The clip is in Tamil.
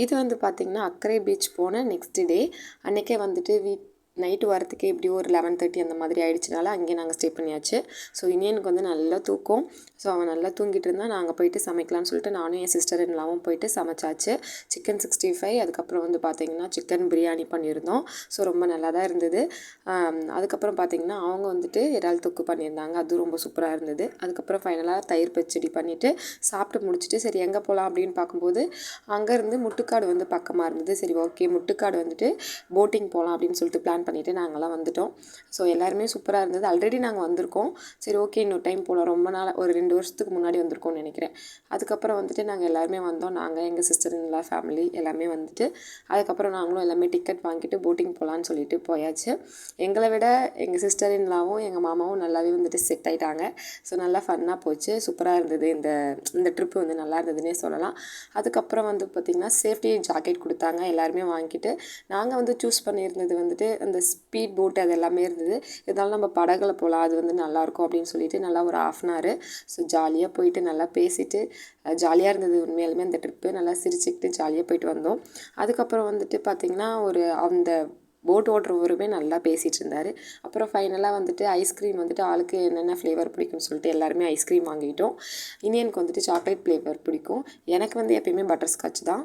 இது வந்து பார்த்திங்கன்னா அக்கரை பீச் போன நெக்ஸ்ட் டே அன்றைக்கே வந்துட்டு நைட்டு வரத்துக்கே எப்படியும் ஒரு 11:30 அந்த மாதிரி ஆகிடுச்சினால அங்கேயே நாங்கள் ஸ்டே பண்ணியாச்சு. ஸோ இனியனுக்கு வந்து நல்லா தூக்கம். ஸோ அவன் நல்லா தூங்கிட்டு இருந்தால் நாங்கள் போயிட்டு சமைக்கலாம்னு சொல்லிட்டு நானும் என் சிஸ்டர் இன்லாவும் போயிட்டு சமைச்சாச்சு. சிக்கன் 65 அதுக்கப்புறம் வந்து பார்த்திங்கன்னா சிக்கன் பிரியாணி பண்ணியிருந்தோம். ஸோ ரொம்ப நல்லா தான் இருந்தது. அதுக்கப்புறம் பார்த்திங்கன்னா அவங்க வந்துட்டு இறால் தொக்கு பண்ணியிருந்தாங்க. அதுவும் ரொம்ப சூப்பராக இருந்தது. அதுக்கப்புறம் ஃபைனலாக தயிர் பச்சடி பண்ணிவிட்டு சாப்பிட்டு முடிச்சுட்டு சரி எங்கே போகலாம் அப்படின்னு பார்க்கும்போது அங்கேருந்து முட்டுக்காடு வந்து பக்கமாக இருந்தது. சரி ஓகே முட்டுக்காடு வந்துட்டு போட்டிங் போகலாம் அப்படின்னு சொல்லிட்டு பிளான் பண்ணிவிட்டு நாங்கள்லாம் வந்துவிட்டோம். ஸோ எல்லாருமே சூப்பராக இருந்தது. ஆல்ரெடி நாங்கள் வந்திருக்கோம். சரி ஓகே இன்னொரு டைம் போகலாம். ரொம்ப நாள் ஒரு 2 வருஷத்துக்கு முன்னாடி வந்திருக்கோம்னு நினைக்கிறேன். அதுக்கப்புறம் வந்துட்டு நாங்கள் எல்லாருமே வந்தோம். நாங்கள் எங்கள் சிஸ்டர் இன்லா ஃபேமிலி எல்லாமே வந்துட்டு அதுக்கப்புறம் நாங்களும் எல்லாமே டிக்கெட் வாங்கிட்டு போட்டிங் போகலான்னு சொல்லிட்டு போயாச்சு. எங்களை விட எங்கள் சிஸ்டர் இன்லாவும் எங்கள் மாமாவும் நல்லாவே வந்துட்டு செட் ஆகிட்டாங்க. ஸோ நல்லா ஃபன்னாக போச்சு. சூப்பராக இருந்தது. இந்த ட்ரிப்பு வந்து நல்லா இருந்ததுன்னே சொல்லலாம். அதுக்கப்புறம் வந்து பார்த்திங்கன்னா சேஃப்டி ஜாக்கெட் கொடுத்தாங்க. எல்லாருமே வாங்கிட்டு நாங்கள் வந்து சூஸ் பண்ணியிருந்தது வந்துட்டு அந்த ஸ்பீட் போட் அது எல்லாமே இருந்தது. இருந்தாலும் நம்ம படகுல போகலாம் அது வந்து நல்லாயிருக்கும் அப்படின்னு சொல்லிட்டு நல்லா ஒரு 1/2 அன் ஹவர் ஸோ ஜாலியாக போயிட்டு நல்லா பேசிட்டு ஜாலியாக இருந்தது. உண்மையாலுமே அந்த ட்ரிப்பு நல்லா சிரிச்சுக்கிட்டு ஜாலியாக போயிட்டு வந்தோம். அதுக்கப்புறம் வந்துட்டு பார்த்திங்கன்னா அந்த போட் ஓட்டுறவருமே நல்லா பேசிகிட்டு இருந்தார். அப்புறம் ஃபைனலாக வந்துட்டு ஐஸ்கிரீம் வந்துட்டு ஆளுக்கு என்னென்ன ஃப்ளேவர் பிடிக்கும்னு சொல்லிட்டு எல்லாருமே ஐஸ்கிரீம் வாங்கிட்டோம். இனியனுக்கு வந்துட்டு சாக்லேட் ஃப்ளேவர் பிடிக்கும். எனக்கு வந்து எப்பயுமே பட்டர்ஸ்காட்ச் தான்.